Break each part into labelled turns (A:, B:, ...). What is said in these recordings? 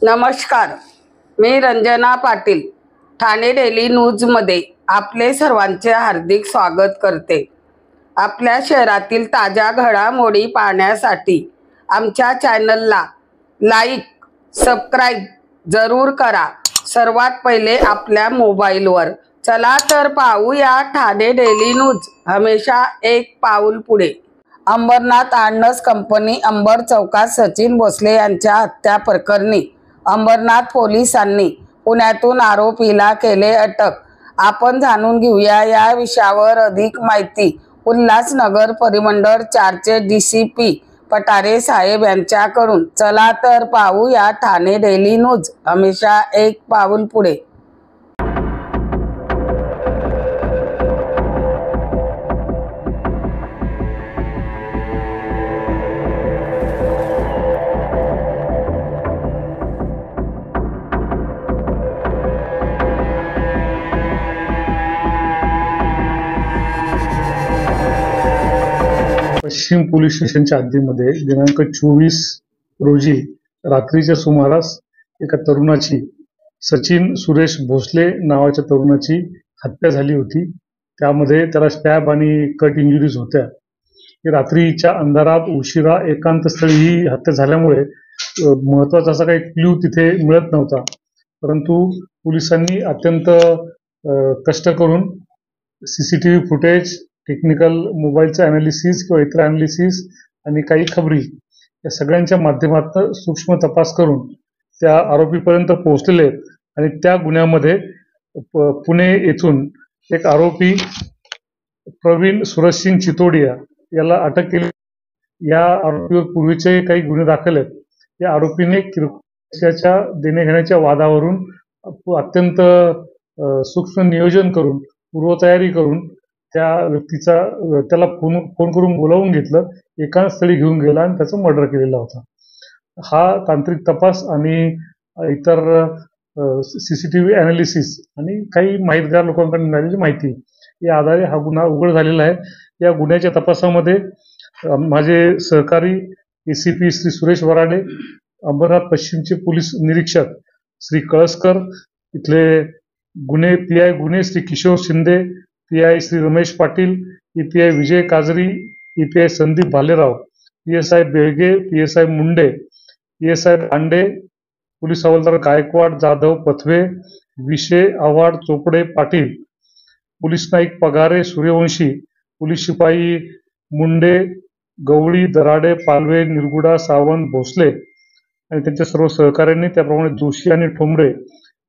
A: नमस्कार, मी रंजना पाटील ठाणे डेली न्यूजमध्ये आपले सर्वांचे हार्दिक स्वागत करते। आपल्या शहरातील ताज्या घडामोडी पाहण्यासाठी आमच्या चॅनलला लाईक, सबस्क्राईब जरूर करा। सर्वात पहिले आपल्या मोबाईलवर चला तर पाहूया ठाणे डेली न्यूज, हमेशा एक पाऊल पुढे। अंबरनाथ आर्नस कंपनी अंबर चौकात सचिन भोसले यांच्या हत्या प्रकरणी अंबरनाथ पोलिसांनी पुण्यातून आरोपीला केले अटक। आपण जाणून घेऊया या विषयावर अधिक माहिती उल्हासनगर परिमंडळ 4 चे DCP पठारे साहेब यांच्याकडून। चला तर पाहूया ठाणे डेली न्यूज, हमेशा एक पाऊल पुढे।
B: पश्चिम पोलीस स्टेशनच्या हद्दीमध्ये दिनांक 24 रोजी रात्रीच्या सुमारास एका तरुणाची, सचिन सुरेश भोसले नावाच्या तरुणाची हत्या झाली होती। त्यामध्ये त्याला स्टॅब आणि कट इंजुरीज होत्या। रात्रीच्या अंधारात उशिरा एकांत स्थळी ही हत्या झाल्यामुळे महत्त्वाचा असा काही क्ल्यू तिथे मिळत नव्हता, परंतु पोलिसांनी अत्यंत कष्ट करून CCTV फुटेज, टेक्निकल मोबाईलचं ॲनालिसिस किंवा इतर ॲनालिसिस आणि काही खबरी या सगळ्यांच्या माध्यमातून सूक्ष्म तपास करून त्या आरोपीपर्यंत पोहोचलेले आहेत। आणि त्या गुन्ह्यामध्ये पुणे येथून एक आरोपी प्रवीण सुरजसिंग चितोडिया याला अटक केली। या आरोपीवर पूर्वीचे काही गुन्हे दाखल आहेत। या आरोपीने किरकोळच्या देण्याघेण्याच्या वादावरून अत्यंत सूक्ष्म नियोजन करून, पूर्वतयारी करून त्या व्यक्तीचा त्याला फोन करून बोलावून घेतलं, एकाच स्थळी घेऊन गेला आणि त्याचं मर्डर केलेला होता। हा तांत्रिक तपास आणि इतर CCTV ॲनालिसिस आणि काही माहितगार लोकांकडून मिळालेली माहिती या आधारे हा गुन्हा उघड झालेला आहे। या गुन्ह्याच्या तपासामध्ये माझे सहकारी ACP श्री सुरेश वराडे, अंबरनाथ पश्चिमचे पोलीस निरीक्षक श्री कळसकर, इथले गुन्हे PI गुन्हे श्री किशोर शिंदे, PI श्री रमेश पाटील, EPI विजय काजरी, EPI Sandeep Bhalerao, PSI Belge, PSI Munde, PSI दांडे, पोलीस हवालदार गायकवाड, जाधव, पथवे, विशे, आव्हाड, चोपडे, पाटील, पोलीस नाईक पगारे, सूर्यवंशी, पोलीस शिपाई मुंडे, गवळी, दराडे, पालवे, निरगुडा, सावंत, भोसले आणि त्यांच्या सर्व सहकाऱ्यांनी, त्याप्रमाणे जोशी आणि ठोंबरे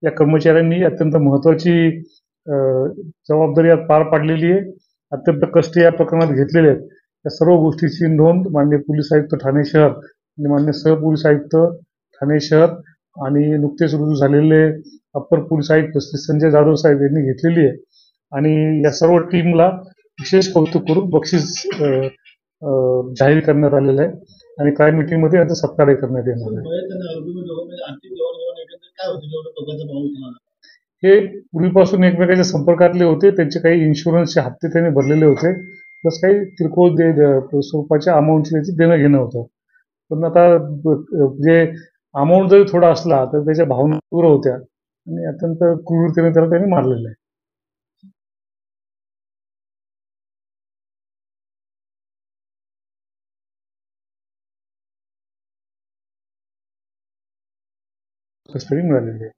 B: या कर्मचाऱ्यांनी अत्यंत महत्त्वाची जबाबदारी पार पाडलेली आहे। अत्यंत कष्ट या प्रकरणात घेतलेले आहेत। या सर्व गोष्टीची नोंद माननीय पोलीस आयुक्त ठाणे शहर आणि माननीय सहपोलीस आयुक्त ठाणे शहर आणि नुकतेच रुजू झालेले अप्पर पोलीस आयुक्त श्री संजय जाधव साहेब यांनी घेतलेली आहे। आणि या सर्व टीमला विशेष कौतुक करून बक्षीस जाहीर करण्यात आलेलं आहे आणि काय मीटिंगमध्ये याचा सत्कार करण्यात येणार आहे। हे पूर्वीपासून एकमेकांच्या संपर्कातले होते, त्यांचे काही इन्शुरन्सचे हप्ते त्यांनी भरलेले होते, प्लस काही किरकोळ स्वरूपाच्या अमाऊंटची त्याची देणं घेणं होतं। पण आता जे अमाऊंट जरी थोडा असला तर त्याच्या भावना तीव्र होत्या आणि अत्यंत क्रूरतेने त्याला त्यांनी मारलेलं आहे। कस्टडी मिळालेली आहे।